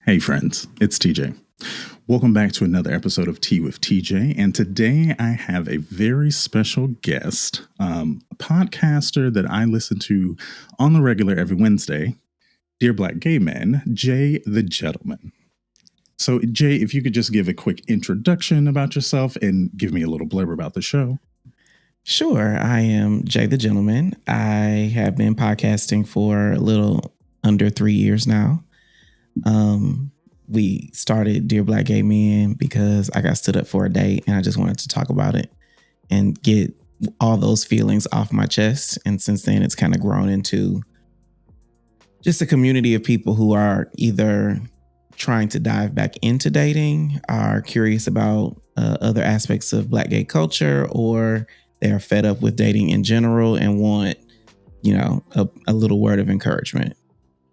Hey friends, it's TJ. Welcome back to another episode of Tea with TJ. And today I have a very special guest, a podcaster that I listen to on the regular every Wednesday, Dear Black Gay Men, Jay the Gentleman. So Jay, if you could just give a quick introduction about yourself and give me a little blurb about the show. Sure. I am Jay the Gentleman. I have been podcasting for a little under 3 years now. We started Dear Black Gay Men because I got stood up for a date and I just wanted to talk about it and get all those feelings off my chest. And since then, it's kind of grown into just a community of people who are either trying to dive back into dating, are curious about other aspects of Black gay culture, or they're fed up with dating in general and want, a little word of encouragement.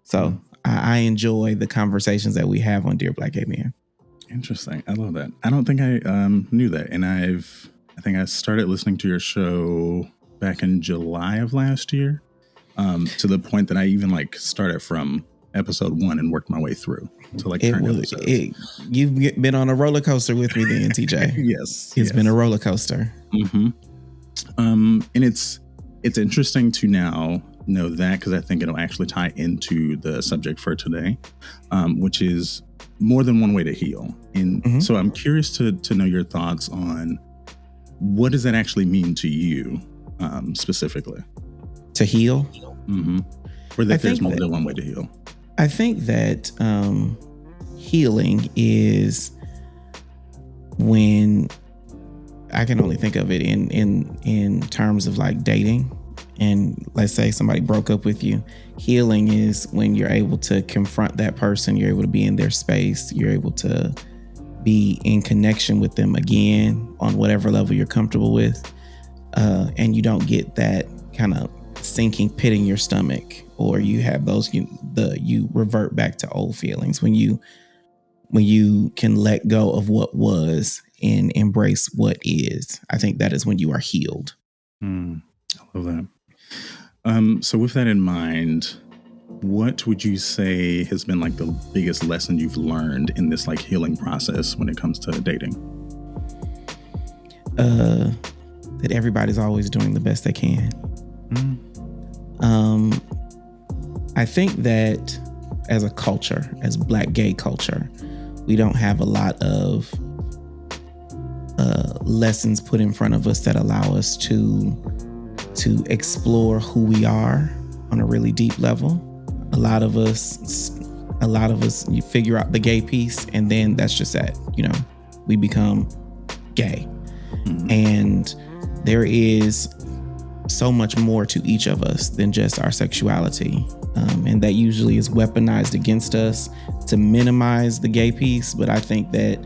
So I enjoy the conversations that we have on Dear Black Gay Men. Interesting. I love that. I don't think I knew that. And I think I started listening to your show back in July of last year, to the point that I even started from episode 1 and worked my way through to current episodes. You've been on a roller coaster with me then, TJ. Yes. It's been a roller coaster. Mm-hmm. And it's interesting to now know that, because I think it'll actually tie into the subject for today, which is more than one way to heal. And so I'm curious to know your thoughts on what does that actually mean to you, specifically? To heal? Mm-hmm. Or that there's more than one way to heal. I think that healing is when I can only think of it in terms of dating. And let's say somebody broke up with you. Healing is when you're able to confront that person. You're able to be in their space. You're able to be in connection with them again on whatever level you're comfortable with. And you don't get that kind of sinking pit in your stomach, or you have those, you revert back to old feelings when you can let go of what was and embrace what is. I think that is when you are healed. I love that. So with that in mind, what would you say has been the biggest lesson you've learned in this healing process when it comes to dating? That everybody's always doing the best they can. I think that as a culture, as Black gay culture, we don't have a lot of lessons put in front of us that allow us to explore who we are on a really deep level. A lot of us, you figure out the gay piece, and then that's just that. We become gay, and there is so much more to each of us than just our sexuality, and that usually is weaponized against us to minimize the gay piece. But I think that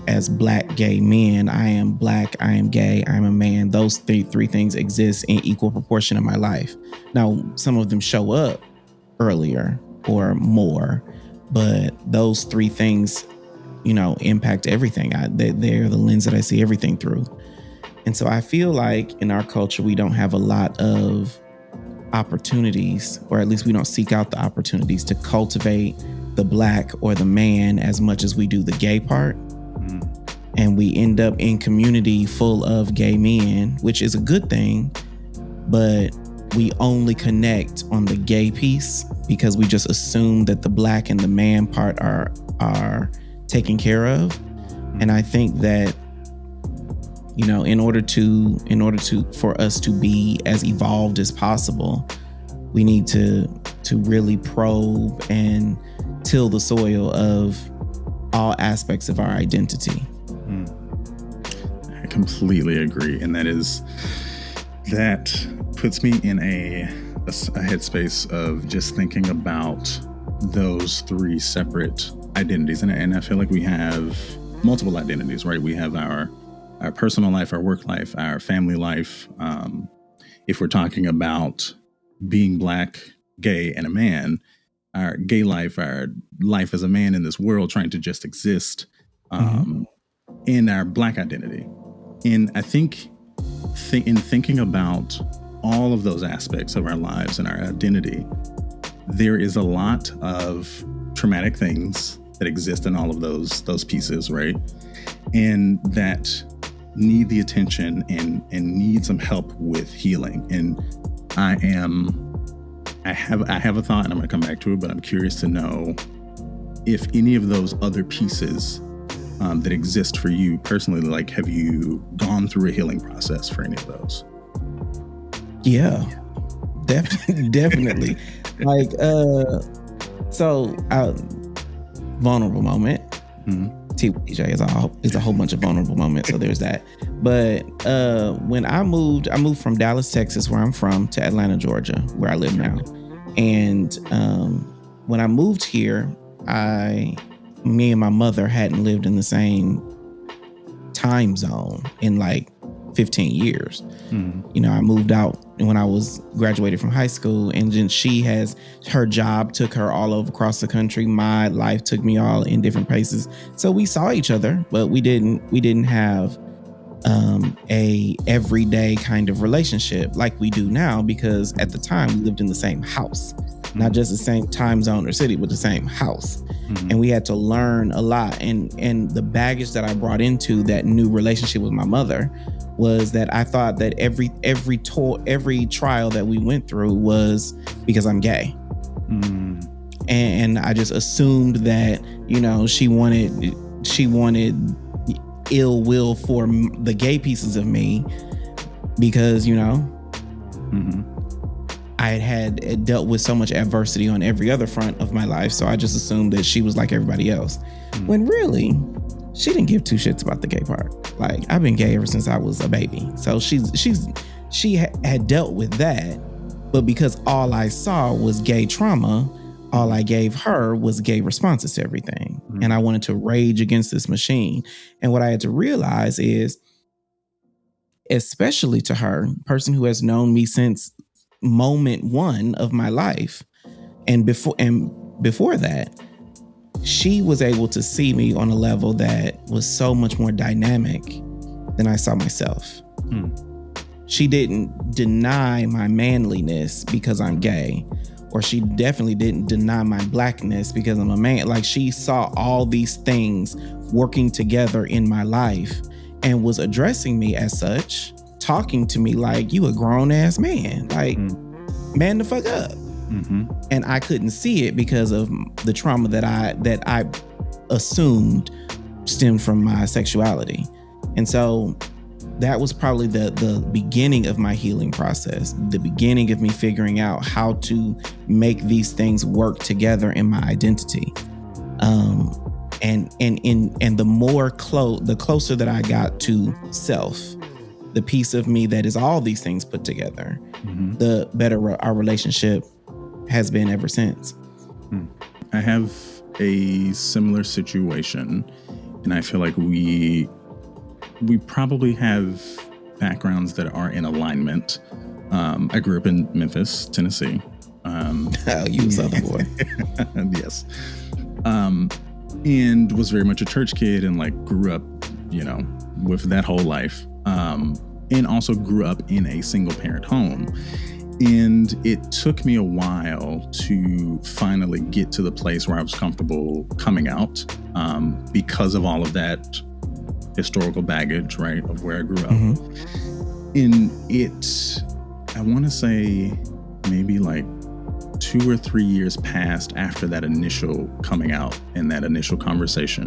as Black gay men, I am Black, I am gay, I'm a man. Those three things exist in equal proportion in my life. Now, some of them show up earlier or more, but those three things, impact everything. They're the lens that I see everything through. And so I feel like in our culture, we don't have a lot of opportunities, or at least we don't seek out the opportunities to cultivate the Black or the man as much as we do the gay part. And we end up in community full of gay men, which is a good thing, but we only connect on the gay piece because we just assume that the Black and the man part are taken care of. And I think that, in order for us to be as evolved as possible, we need to really probe and till the soil of all aspects of our identity. I completely agree. And that puts me in a headspace of just thinking about those three separate identities. And I feel like we have multiple identities, right? We have our personal life, our work life, our family life. If we're talking about being Black, gay, and a man, our gay life, our life as a man in this world, trying to just exist in our Black identity. And I think in thinking about all of those aspects of our lives and our identity, there is a lot of traumatic things that exist in all of those pieces, right? And that need the attention and need some help with healing. And I have a thought, and I'm going to come back to it, but I'm curious to know if any of those other pieces that exist for you personally, like, have you gone through a healing process for any of those? Yeah, definitely. Like, vulnerable moment. TJ is a whole bunch of vulnerable moments. So there's that. But when I moved from Dallas, Texas, where I'm from, to Atlanta, Georgia, where I live now. And when I moved here, me and my mother hadn't lived in the same time zone in like 15 years. You know, I moved out when I was graduated from high school, and then her job took her all over across the country. My life took me all in different places. So we saw each other, but we didn't have a everyday kind of relationship like we do now, because at the time we lived in the same house, not just the same time zone or city, but the same house. And we had to learn a lot. And the baggage that I brought into that new relationship with my mother was that I thought that every trial that we went through was because I'm gay. And I just assumed that, you know, she wanted ill will for the gay pieces of me, because, you know, I had dealt with so much adversity on every other front of my life. So I just assumed that she was like everybody else, when really she didn't give two shits about the gay part. Like, I've been gay ever since I was a baby. So she had dealt with that, but because all I saw was gay trauma, all I gave her was gay responses to everything. And I wanted to rage against this machine. And what I had to realize is, especially to her, person who has known me since moment one of my life, and before that, she was able to see me on a level that was so much more dynamic than I saw myself. She didn't deny my manliness because I'm gay, or she definitely didn't deny my blackness because I'm a man. Like, she saw all these things working together in my life and was addressing me as such, talking to me like, you a grown ass man, like, man the fuck up. And I couldn't see it because of the trauma that I assumed stemmed from my sexuality. And so that was probably the beginning of my healing process, the beginning of me figuring out how to make these things work together in my identity. And the closer that I got to self, the piece of me that is all these things put together, the better our relationship has been ever since. I have a similar situation, and I feel like we probably have backgrounds that are in alignment. I grew up in Memphis, Tennessee. You a Southern boy. Yes. And was very much a church kid, and like grew up, you know, with that whole life. And also grew up in a single parent home. And it took me a while to finally get to the place where I was comfortable coming out, because of all of that historical baggage, right, of where I grew up. And I want to say maybe like 2 or 3 years passed after that initial coming out and that initial conversation,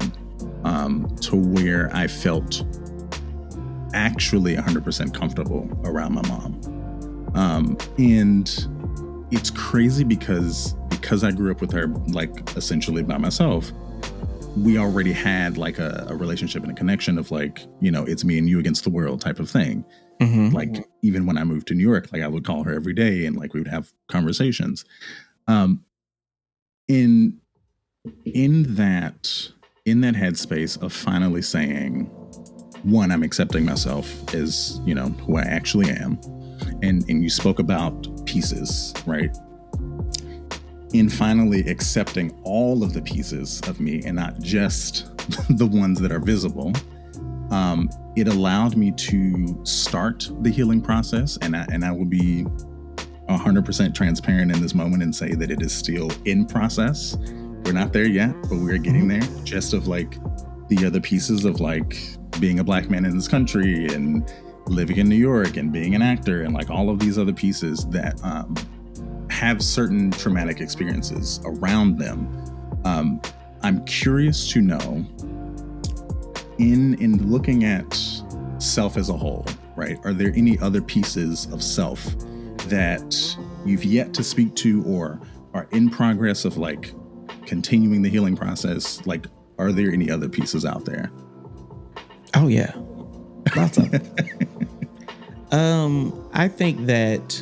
to where I felt actually 100% comfortable around my mom. And it's crazy because I grew up with her, like, essentially by myself. We already had like a relationship and a connection of, like, you know, it's me and you against the world type of thing. Like, even when I moved to New York, like, I would call her every day and like we would have conversations. In that headspace of finally saying, one, I'm accepting myself as, you know, who I actually am. And you spoke about pieces, right? In finally accepting all of the pieces of me and not just the ones that are visible, it allowed me to start the healing process. And I will be 100% transparent in this moment and say that it is still in process. we're not there yet, but we're getting there. Just of like the other pieces of like being a black man in this country and living in New York and being an actor and like all of these other pieces that have certain traumatic experiences around them. I'm curious to know, in looking at self as a whole, right? Are there any other pieces of self that you've yet to speak to or are in progress of like continuing the healing process? Like, are there any other pieces out there? Oh yeah, lots of them. I think that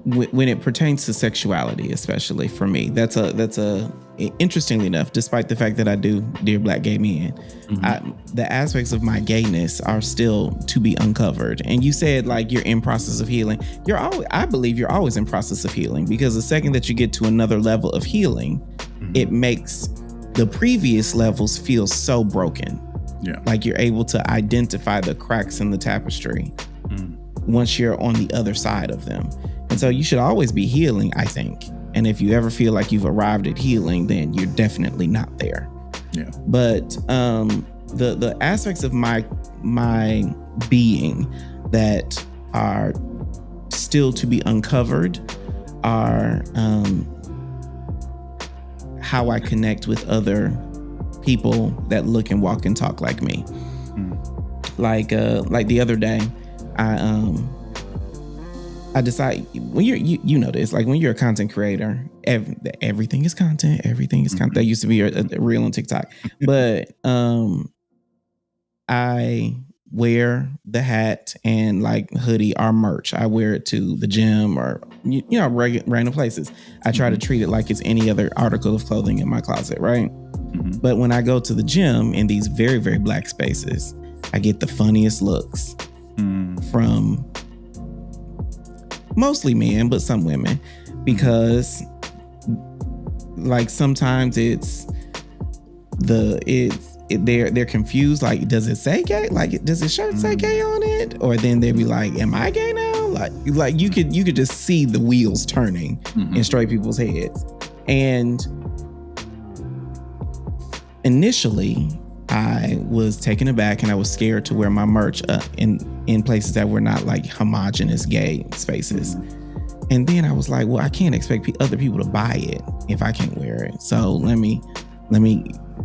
when it pertains to sexuality, especially for me, that's a interestingly enough, despite the fact that I do Dear Black Gay Men, the aspects of my gayness are still to be uncovered. And you said like you're in process of healing. I believe you're always in process of healing, because the second that you get to another level of healing, it makes the previous levels feel so broken. Yeah. Like you're able to identify the cracks in the tapestry once you're on the other side of them. And so you should always be healing, I think. And if you ever feel like you've arrived at healing, then you're definitely not there. Yeah. But the aspects of my being that are still to be uncovered are how I connect with other people that look and walk and talk like me. Like the other day, I decide when you know this, like when you're a content creator, everything is content. Everything is content. That used to be a reel on TikTok, but I wear the hat and like hoodie or merch. I wear it to the gym or random places. I try to treat it like it's any other article of clothing in my closet, right? But when I go to the gym in these very, very black spaces, I get the funniest looks from mostly men, but some women, because like sometimes they're confused. Like, does it say gay? Like, does the shirt say gay on it? Or then they'd be like, am I gay now? Like you could just see the wheels turning in straight people's heads. And initially I was taken aback and I was scared to wear my merch in places that were not like homogenous gay spaces. And then I was like, well, I can't expect other people to buy it if I can't wear it. So let me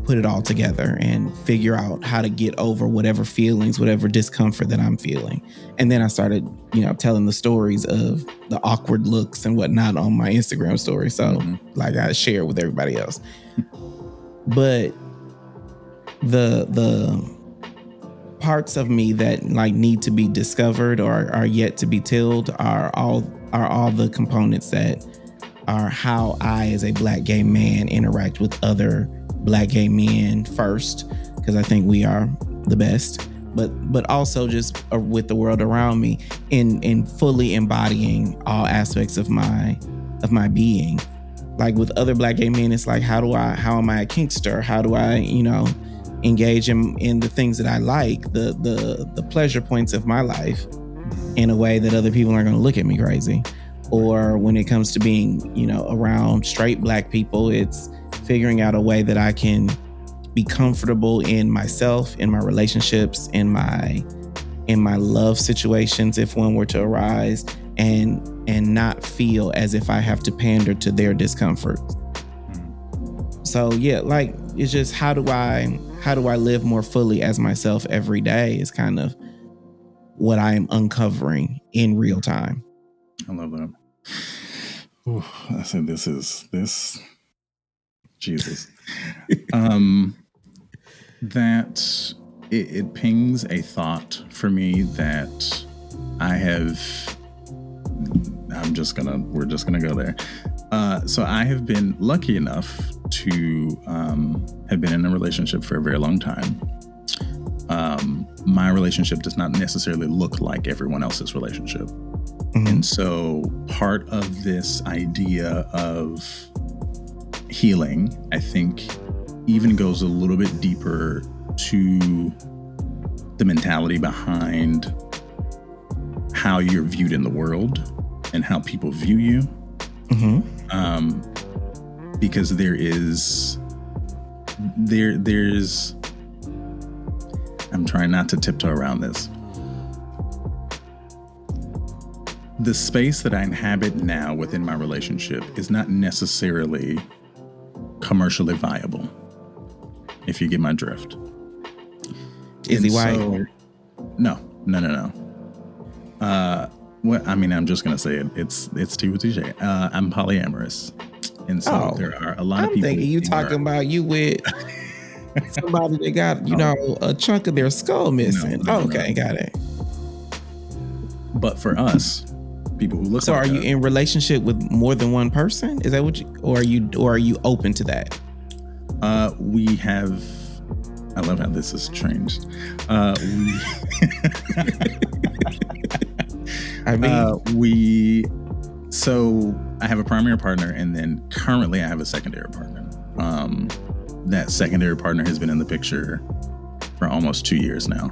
put it all together and figure out how to get over whatever feelings, whatever discomfort that I'm feeling. And then I started, telling the stories of the awkward looks and whatnot on my Instagram story. So like I share it with everybody else. But the parts of me that like need to be discovered or are yet to be tilled are all the components that are how I, as a black gay man, interact with other black gay men first, because I think we are the best, but also just with the world around me in fully embodying all aspects of my being. Like with other black gay men, it's like, how am I a kinkster? How do I, engage in the things that I like, the pleasure points of my life in a way that other people aren't going to look at me crazy. Or when it comes to being, around straight black people, it's figuring out a way that I can be comfortable in myself, in my relationships, in my love situations, if one were to arise, and not feel as if I have to pander to their discomfort. So yeah, like it's just how do I live more fully as myself every day is kind of what I am uncovering in real time. I love that. Ooh, I said this Jesus. That it pings a thought for me that we're just gonna go there. So I have been lucky enough to have been in a relationship for a very long time. My relationship does not necessarily look like everyone else's relationship. And so part of this idea of healing, I think, even goes a little bit deeper to the mentality behind how you're viewed in the world and how people view you. because there's I'm trying not to tiptoe around this. The space that I inhabit now within my relationship is not necessarily commercially viable, if you get my drift. Is he white? No. Well, I mean, I'm just gonna say it. It's touche. I'm polyamorous, and so there are a lot of people. I'm thinking you talking about you with somebody that got a chunk of their skull missing. No. Got it. But for us, people who look. So, are you in relationship with more than one person? Is that what you, or are you open to that? We have. I love how this has changed. So I have a primary partner, and then currently I have a secondary partner. That secondary partner has been in the picture for almost 2 years now.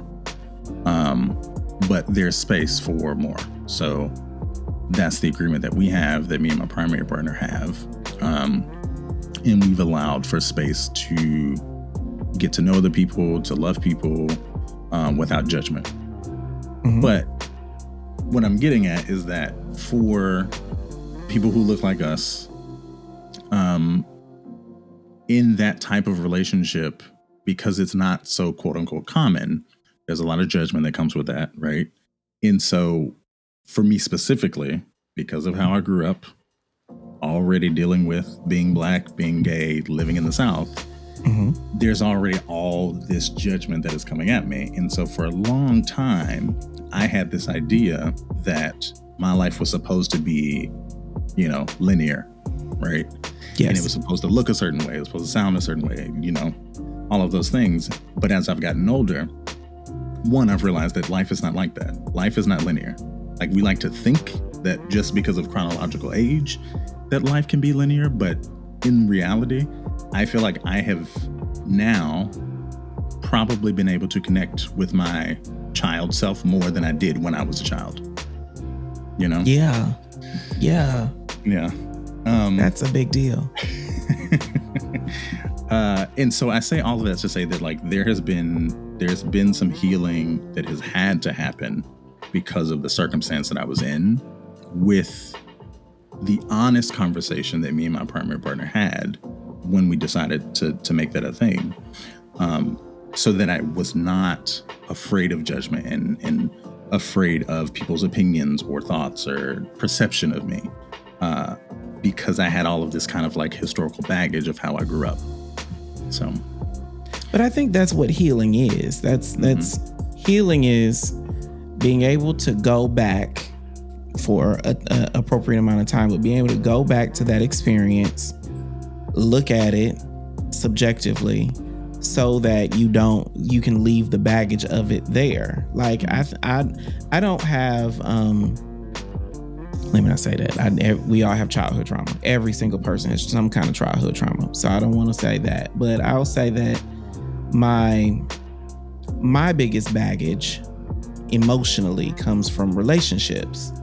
But there's space for more. So that's the agreement that we have, that me and my primary partner have. And we've allowed for space to get to know other people, to love people without judgment. Mm-hmm. But what I'm getting at is that for people who look like us, in that type of relationship, because it's not so quote unquote common, there's a lot of judgment that comes with that, right? And so for me specifically, because of how I grew up, already dealing with being Black, being gay, living in the South, mm-hmm. there's already all this judgment that is coming at me. And so for a long time, I had this idea that my life was supposed to be, linear, right? Yes. And it was supposed to look a certain way. It was supposed to sound a certain way, all of those things. But as I've gotten older, one, I've realized that life is not like that. Life is not linear. Like, we like to think that just because of chronological age, that life can be linear. But in reality, I feel like I have now probably been able to connect with my child self more than I did when I was a child. Yeah. That's a big deal. And so I say all of that to say that, like, there's been some healing that has had to happen because of the circumstance that I was in, with the honest conversation that me and my primary partner had when we decided to make that a thing, so that I was not afraid of judgment and afraid of people's opinions or thoughts or perception of me, because I had all of this kind of like historical baggage of how I grew up. So, but I think that's what healing is. That's healing is being able to go back for an appropriate amount of time, but being able to go back to that experience, look at it subjectively, so that you can leave the baggage of it there. Like, I don't have, let me not say that. We all have childhood trauma. Every single person has some kind of childhood trauma. So I don't want to say that, but I'll say that my biggest baggage emotionally comes from relationships.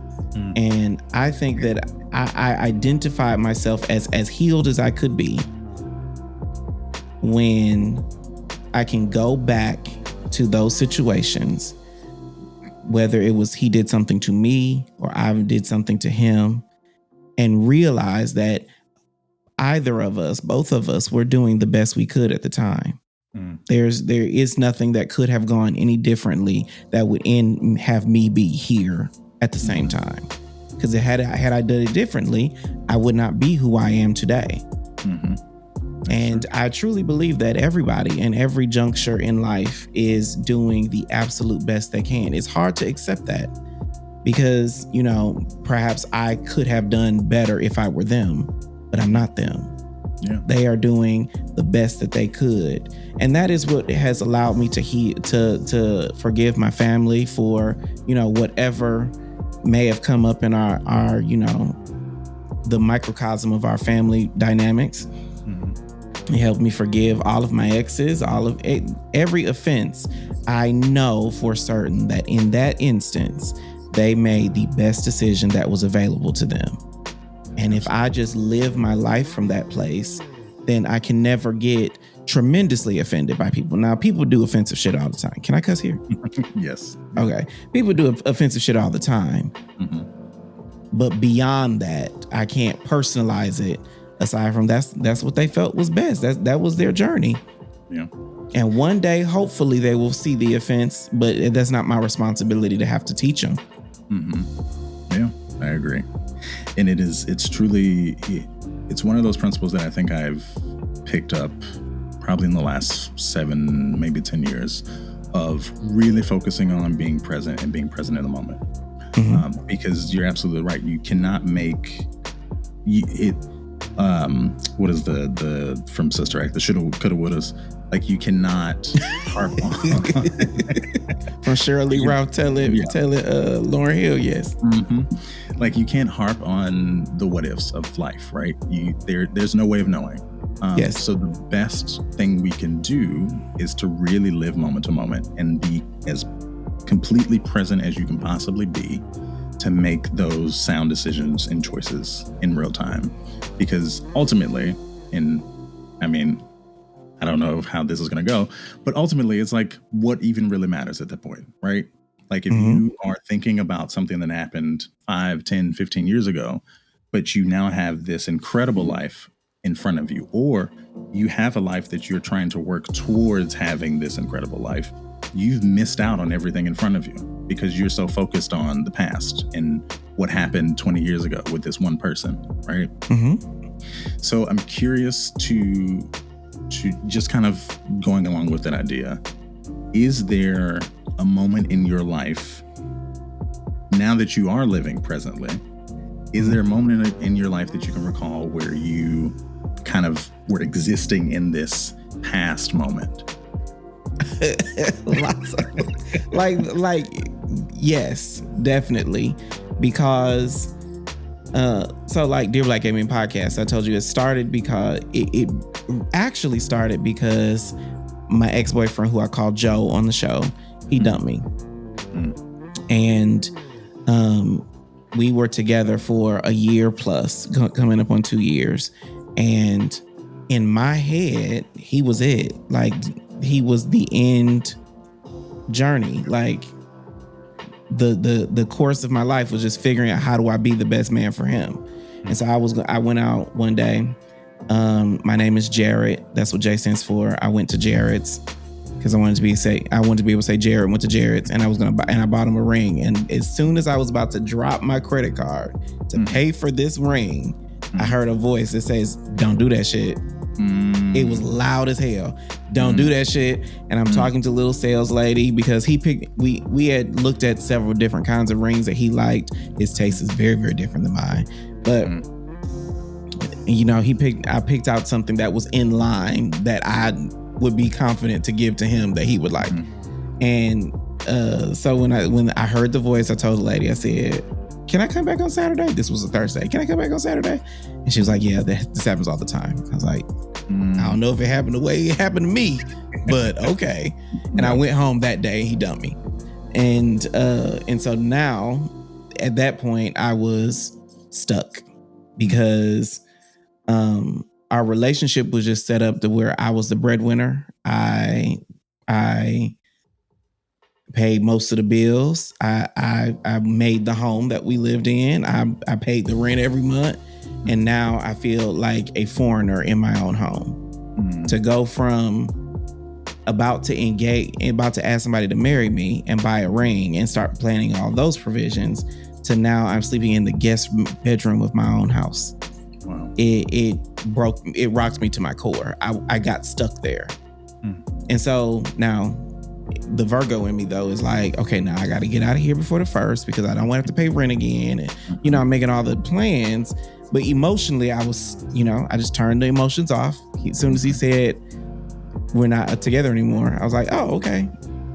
And I think that I identified myself as healed as I could be when I can go back to those situations, whether it was he did something to me or I did something to him, and realize that both of us were doing the best we could at the time. There is nothing that could have gone any differently that would have me be here at the same time. Because had I done it differently, I would not be who I am today. Mm-hmm. And I truly believe that everybody in every juncture in life is doing the absolute best they can. It's hard to accept that because, perhaps I could have done better if I were them, but I'm not them. Yeah. They are doing the best that they could. And that is what has allowed me to forgive my family for, whatever may have come up in our the microcosm of our family dynamics. Mm-hmm. It helped me forgive all of my exes, all of it, every offense. I know for certain that in that instance, they made the best decision that was available to them. And if I just live my life from that place, then I can never get tremendously offended by people. Now, people do offensive shit all the time. Can I cuss here? Yes. Okay. People do offensive shit all the time. Mm-hmm. But beyond that, I can't personalize it. Aside from that's what they felt was best. That was their journey. Yeah. And one day, hopefully, they will see the offense, but that's not my responsibility to have to teach them. Mm-hmm. Yeah, I agree. And it's truly one of those principles that I think I've picked up probably in the last 7, maybe 10 years of really focusing on being present and being present in the moment. Mm-hmm. Because you're absolutely right. You cannot make it. What is the from Sister Act? The shoulda, coulda, wouldas. Like you cannot harp on. From Shirley Ralph telling Lauryn Hill, yes. Mm-hmm. Like you can't harp on the what ifs of life, right? There's no way of knowing. Yes. So the best thing we can do is to really live moment to moment and be as completely present as you can possibly be to make those sound decisions and choices in real time. Because ultimately, I don't know how this is going to go, but ultimately it's like what even really matters at that point, right? Like if you are thinking about something that happened 5, 10, 15 years ago, but you now have this incredible life in front of you, or you have a life that you're trying to work towards having this incredible life, you've missed out on everything in front of you because you're so focused on the past and what happened 20 years ago with this one person, right? Mm-hmm. So I'm curious to just kind of going along with that idea. Is there a moment in your life, now that you are living presently, is there a moment in your life that you can recall where you kind of were existing in this past moment? like yes, definitely, because so like Dear Black Gaming Podcast, I told you it started because it actually started because my ex-boyfriend, who I called Joe on the show, he dumped me. And we were together for a year plus, coming up on 2 years, and in my head he was it. Like he was the end journey. Like the course of my life was just figuring out how do I be the best man for him. And so I went out one day. My name is Jared. That's what J stands for. I went to Jared's because I wanted to be able to say Jared went to Jared's, and I bought him a ring. And as soon as I was about to drop my credit card to pay for this ring, I heard a voice that says, "Don't do that shit." It was loud as hell. Don't do that shit. And I'm talking to little sales lady because we had looked at several different kinds of rings that he liked. His taste is very, very different than mine. But I picked out something that was in line that I would be confident to give to him that he would like. And so when I heard the voice, I told the lady, I said, "Can I come back on Saturday?" This was a Thursday. "Can I come back on Saturday?" And she was like, "Yeah, this happens all the time." I was like, I don't know if it happened the way it happened to me, but okay. And I went home that day. He dumped me. And so now at that point I was stuck because our relationship was just set up to where I was the breadwinner. I paid most of the bills. I made the home that we lived in. I paid the rent every month. And now I feel like a foreigner in my own home. To go from about to ask somebody to marry me and buy a ring and start planning all those provisions to now I'm sleeping in the guest bedroom of my own house. Wow. It rocked me to my core. I got stuck there. And so now the Virgo in me though is like, okay, now I got to get out of here before the 1st because I don't want to have to pay rent again. And I'm making all the plans, but emotionally I was, I just turned the emotions off. As soon as he said we're not together anymore, I was like, oh, okay.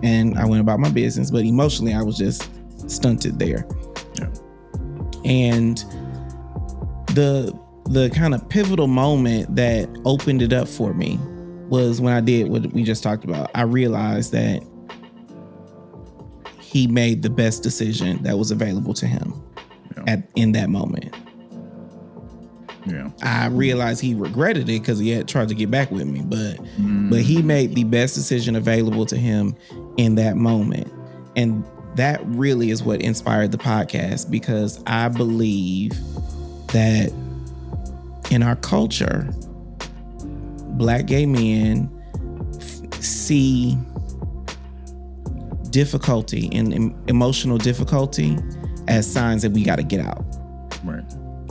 And I went about my business, but emotionally I was just stunted there. Yeah. And the kind of pivotal moment that opened it up for me was when I did what we just talked about. I realized that he made the best decision that was available to him in that moment. Yeah. I realized he regretted it because he had tried to get back with me, but he made the best decision available to him in that moment. And that really is what inspired the podcast, because I believe that in our culture, Black gay men see difficulty and emotional difficulty as signs that we got to get out. Right.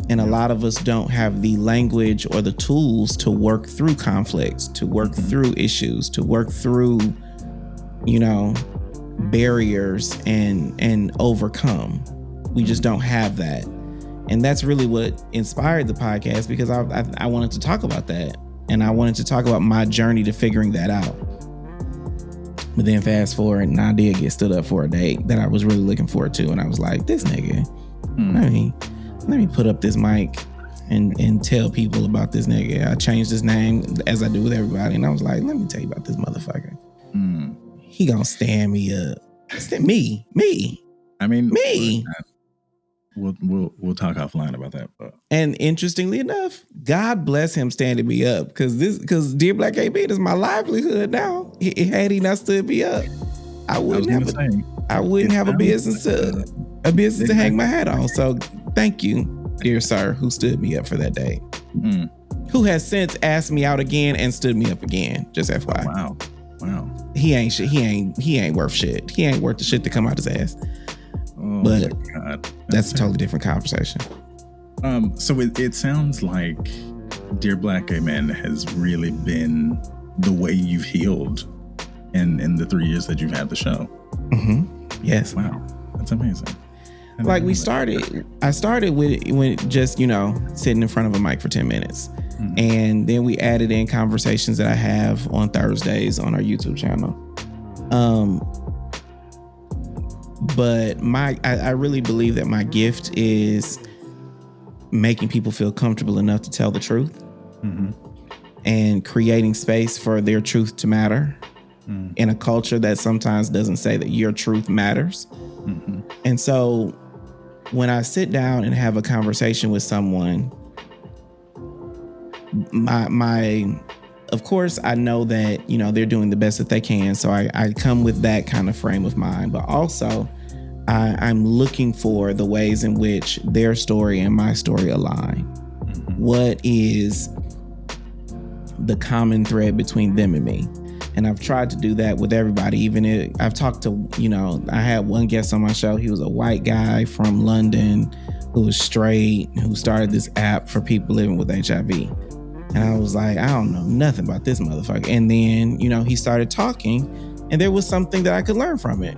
And a lot of us don't have the language or the tools to work through conflicts, to work through issues, to work through, barriers and overcome. We just don't have that. And that's really what inspired the podcast, because I wanted to talk about that. And I wanted to talk about my journey to figuring that out. But then fast forward, and I did get stood up for a date that I was really looking forward to. And I was like, this nigga, let me put up this mic and tell people about this nigga. I changed his name as I do with everybody. And I was like, let me tell you about this motherfucker. He gonna stand me up. Me. I mean, me. We'll talk offline about that. But. And interestingly enough, God bless him standing me up, because Dear Black Gay Man is my livelihood now. Had he not stood me up, I wouldn't have a business to hang my hat on. So thank you, dear sir, who stood me up for that day. Who has since asked me out again and stood me up again. Just FYI. Wow. He ain't shit. He ain't worth shit. He ain't worth the shit to come out his ass. Oh, but my God. That's a totally different conversation. So it sounds like Dear Black Gay Man has really been the way you've healed in the 3 years that you've had the show. Yes. Wow. That's amazing. Like I started with just, sitting in front of a mic for 10 minutes. And then we added in conversations that I have on Thursdays on our YouTube channel. But I really believe that my gift is making people feel comfortable enough to tell the truth and creating space for their truth to matter in a culture that sometimes doesn't say that your truth matters. And so when I sit down and have a conversation with someone, of course, I know that, they're doing the best that they can. So I come with that kind of frame of mind, but also I'm looking for the ways in which their story and my story align. What is the common thread between them and me? And I've tried to do that with everybody. Even I've talked to, I had one guest on my show. He was a white guy from London who was straight, who started this app for people living with HIV. And I was like, I don't know nothing about this motherfucker. And then, he started talking, and there was something that I could learn from it.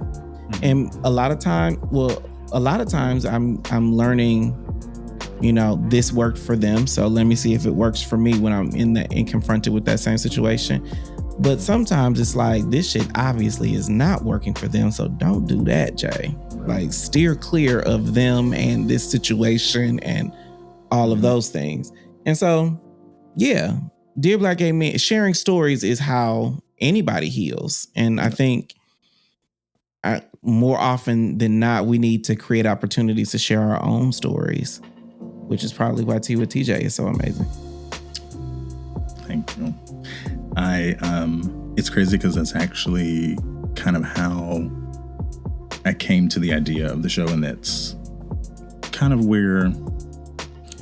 And a lot of times I'm learning, this worked for them. So let me see if it works for me when I'm in confronted with that same situation. But sometimes it's like, this shit obviously is not working for them. So don't do that, Jay. Like, steer clear of them and this situation and all of those things. And so, yeah, Dear Black Gay Men, sharing stories is how anybody heals. And I think more often than not, we need to create opportunities to share our own stories, which is probably why Tea with TJ is so amazing. Thank you. It's crazy because that's actually kind of how I came to the idea of the show, and that's kind of where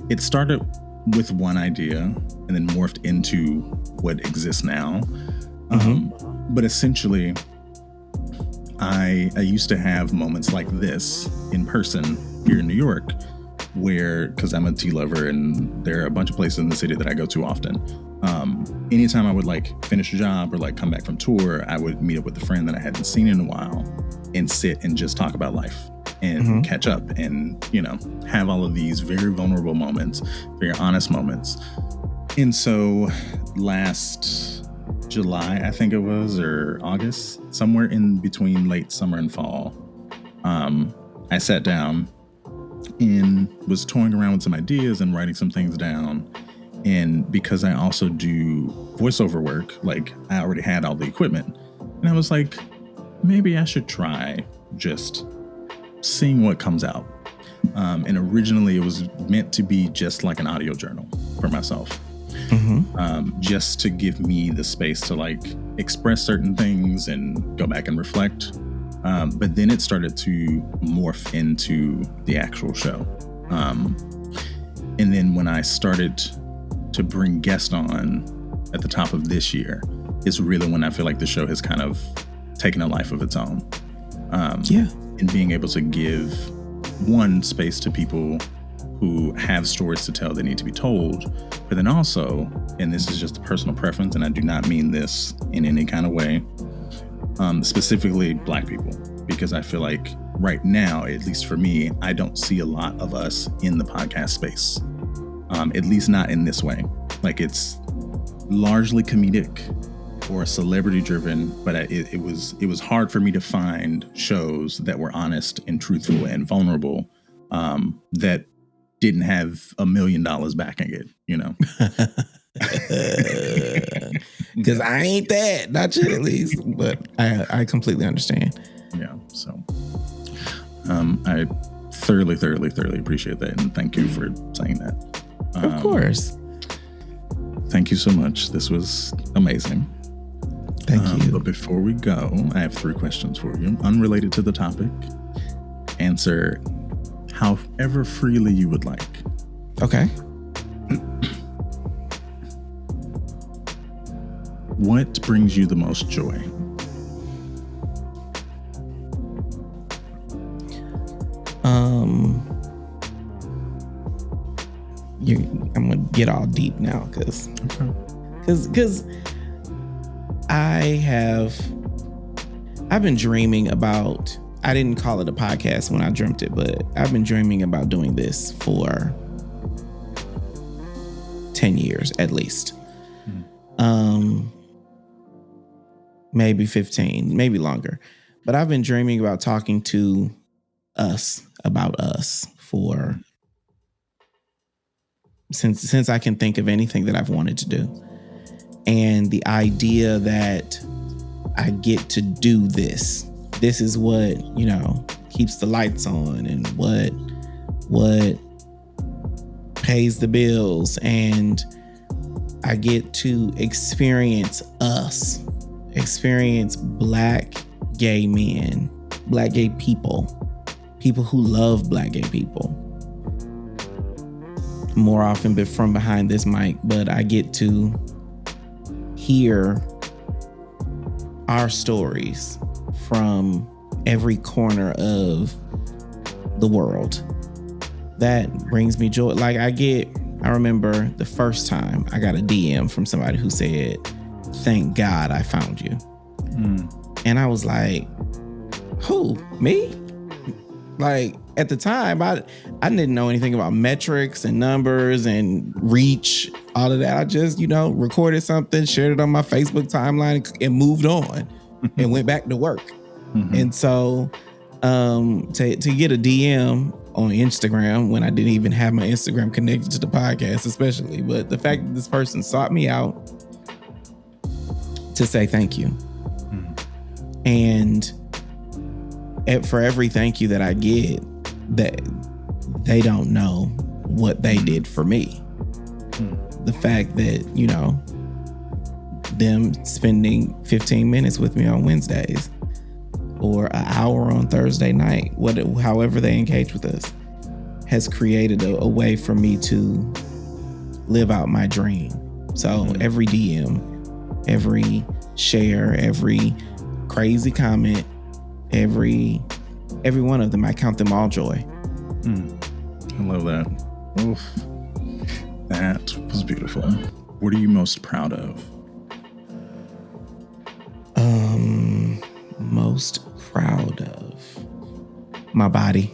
it started with one idea and then morphed into what exists now. But essentially, I used to have moments like this in person here in New York, where, because I'm a tea lover and there are a bunch of places in the city that I go to often. Anytime I would finish a job or come back from tour, I would meet up with a friend that I hadn't seen in a while and sit and just talk about life and catch up and, have all of these very vulnerable moments, very honest moments. And so last July, I think it was, or August, somewhere in between late summer and fall, I sat down and was toying around with some ideas and writing some things down. And because I also do voiceover work, I already had all the equipment. And I was like, maybe I should try just seeing what comes out. And originally it was meant to be just like an audio journal. for myself. Just to give me the space to like express certain things and go back and reflect. But then it started to morph into the actual show. And then when I started to bring guests on at the top of this year, is really when I feel like the show has kind of taken a life of its own. And being able to give one space to people who have stories to tell that need to be told, but then also, and this is just a personal preference, and I do not mean this in any kind of way, specifically Black people, because I feel like right now, at least for me, I don't see a lot of us in the podcast space, at least not in this way. Like it's largely comedic or celebrity driven, but it was hard for me to find shows that were honest and truthful and vulnerable, that didn't have $1 million backing it, you know? Because I ain't that, not yet at least, but I completely understand. Yeah, so I thoroughly appreciate that, and thank you for saying that. Of course. Thank you so much. This was amazing. Thank you. But before we go, I have 3 questions for you, unrelated to the topic. Answer however freely you would like. Okay. What brings you the most joy? I'm gonna get all deep now because I've been dreaming about, I didn't call it a podcast when I dreamt it, but I've been dreaming about doing this for 10 years at least. Maybe 15, maybe longer. But I've been dreaming about talking to us about us for since I can think of anything that I've wanted to do. And the idea that I get to do this is what, you know, keeps the lights on and what pays the bills, and I get to experience Black gay men, Black gay people who love Black gay people. More often from behind this mic, but I get to hear our stories from every corner of the world. That brings me joy. Like I remember the first time I got a DM from somebody who said, "Thank God I found you." And I was like, who? Me? Like at the time, I didn't know anything about metrics and numbers and reach, all of that. I just, you know, recorded something, shared it on my Facebook timeline, and moved on and went back to work. And so to get a DM on Instagram when I didn't even have my Instagram connected to the podcast, especially, but the fact that this person sought me out to say thank you. And for every thank you that I get, that they don't know what they did for me. The fact that, you know, them spending 15 minutes with me on Wednesdays or an hour on Thursday night, however they engage with us, has created a way for me to live out my dream. So every DM, every share, every crazy comment, every one of them, I count them all joy. I love that. Oof. That was beautiful. What are you most proud of? Most proud of my body.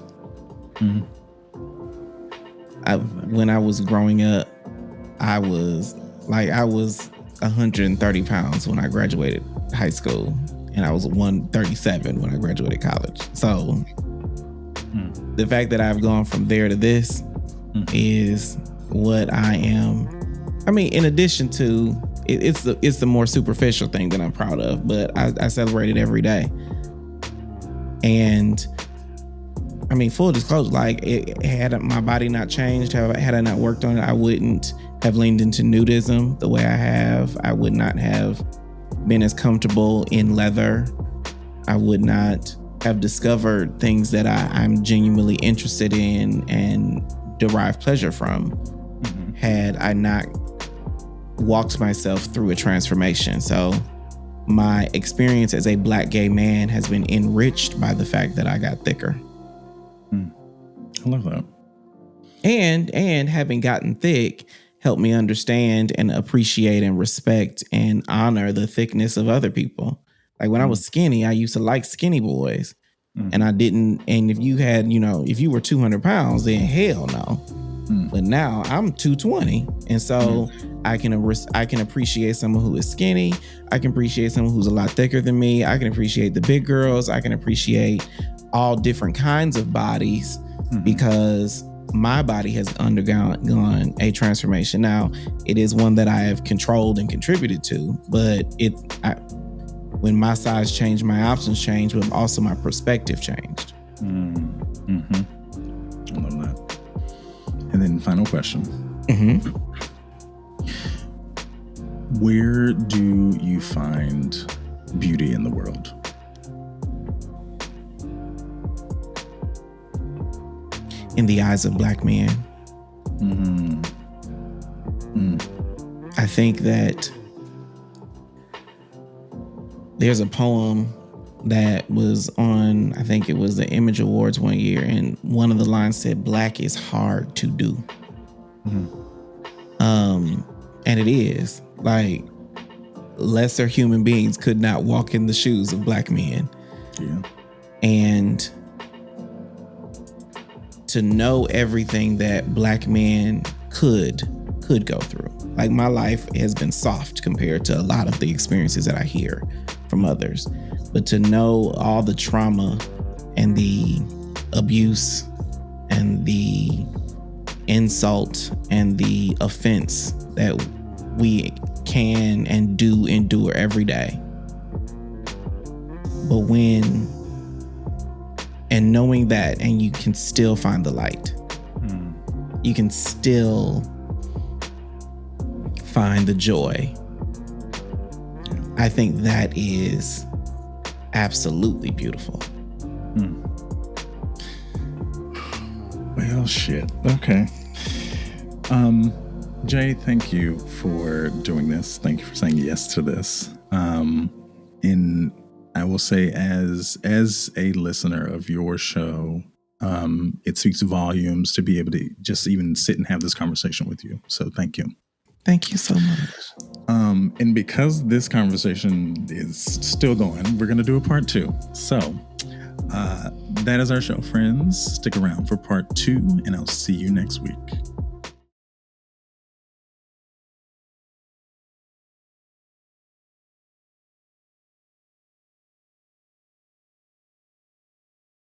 When I was growing up, I was 130 pounds when I graduated high school, and I was 137 when I graduated college. So the fact that I've gone from there to this is what I am. I mean, in addition to it's the more superficial thing that I'm proud of, but I celebrate it every day. And I mean, full disclosure, like had my body not changed, had I not worked on it, I wouldn't have leaned into nudism the way I have. I would not have been as comfortable in leather. I would not have discovered things that I'm genuinely interested in and derive pleasure from had I not walked myself through a transformation. So my experience as a Black gay man has been enriched by the fact that I got thicker. I love that. And having gotten thick helped me understand and appreciate and respect and honor the thickness of other people. Like when I was skinny, I used to like skinny boys. And I didn't. And if you had, if you were 200 pounds, then hell no. But now I'm 220. And so I can appreciate someone who is skinny. I can appreciate someone who's a lot thicker than me. I can appreciate the big girls. I can appreciate all different kinds of bodies because my body has undergone a transformation. Now, it is one that I have controlled and contributed to, but when my size changed, my options changed, but also my perspective changed. I love that. And then final question. Where do you find beauty in the world? In the eyes of Black men. I think that there's a poem that was on, I think it was the Image Awards one year, and one of the lines said, "Black is hard to do." And it is. Like, lesser human beings could not walk in the shoes of Black men. Yeah. And to know everything that Black men could go through. Like, my life has been soft compared to a lot of the experiences that I hear from others. But to know all the trauma and the abuse and the insult and the offense that we can and do endure every day. But knowing that, and you can still find the light. You can still find the joy. I think that is absolutely beautiful. Well, shit. Okay. Jay, thank you for doing this. Thank you for saying yes to this. And I will say, as a listener of your show, it speaks volumes to be able to just even sit and have this conversation with you. So thank you. Thank you so much. And because this conversation is still going, we're going to do a part 2. So that is our show, friends. Stick around for part 2, and I'll see you next week.